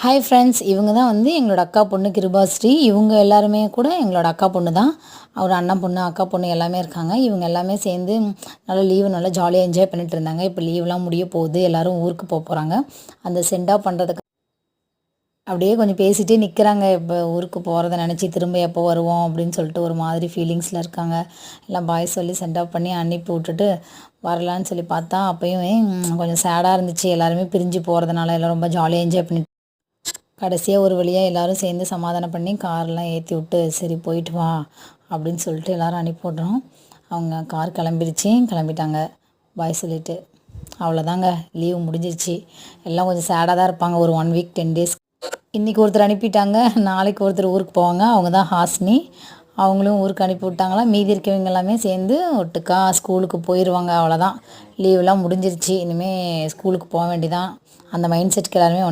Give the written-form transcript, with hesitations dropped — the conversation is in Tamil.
ஹாய் ஃப்ரெண்ட்ஸ், இவங்க தான் வந்து எங்களோட அக்கா பொண்ணு கிருபாஸ்ரீ. இவங்க எல்லாருமே கூட எங்களோட அக்கா பொண்ணு தான். ஒரு அண்ணன் பொண்ணு, அக்கா பொண்ணு எல்லாமே இருக்காங்க. இவங்க எல்லாமே சேர்ந்து நல்லா லீவு நல்லா ஜாலியாக என்ஜாய் பண்ணிட்டு இருந்தாங்க. இப்போ லீவ்லாம் முடிய போகுது, எல்லோரும் ஊருக்கு போகிறாங்க. அந்த சென்ட் ஆஃப் பண்ணுறதுக்கு அப்படியே கொஞ்சம் பேசிகிட்டே நிற்கிறாங்க. இப்போ ஊருக்கு போகிறத நினச்சி திரும்ப எப்போ வருவோம் அப்படின்னு சொல்லிட்டு ஒரு மாதிரி ஃபீலிங்ஸில் இருக்காங்க. எல்லாம் பாய் சொல்லி சென்ட் ஆஃப் பண்ணி அனுப்பி விட்டுட்டு வரலான்னு சொல்லி பார்த்தா அப்பயும் கொஞ்சம் சேடாக இருந்துச்சு. எல்லாருமே பிரிஞ்சு போகிறதுனால எல்லாம் ரொம்ப ஜாலியாக என்ஜாய் பண்ணி கடைசியாக ஒரு வழியாக எல்லோரும் சேர்ந்து சமாதானம் பண்ணி கார்லாம் ஏற்றி விட்டு சரி போயிட்டு வா அப்படின்னு சொல்லிட்டு எல்லோரும் அனுப்பி விட்றோம். அவங்க கார் கிளம்பிட்டாங்க பாய் சொல்லிவிட்டு. அவ்வளோதாங்க, லீவு முடிஞ்சிருச்சு. எல்லாம் கொஞ்சம் சேடாக தான் இருப்பாங்க ஒரு 1 வீக் 10 டேஸ். இன்றைக்கி ஒருத்தர் அனுப்பிட்டாங்க, நாளைக்கு ஒருத்தர் ஊருக்கு போவாங்க. அவங்க தான் ஹாஸ்னி. அவங்களும் ஊருக்கு அனுப்பி விட்டாங்களா. மீதி இருக்கவங்க எல்லாமே சேர்ந்து ஒட்டுக்கா ஸ்கூலுக்கு போயிடுவாங்க. அவ்வளோதான், லீவெலாம் முடிஞ்சிருச்சு. இனிமேல் ஸ்கூலுக்கு போக வேண்டியதான். அந்த மைண்ட் செட்டுக்கு எல்லாருமே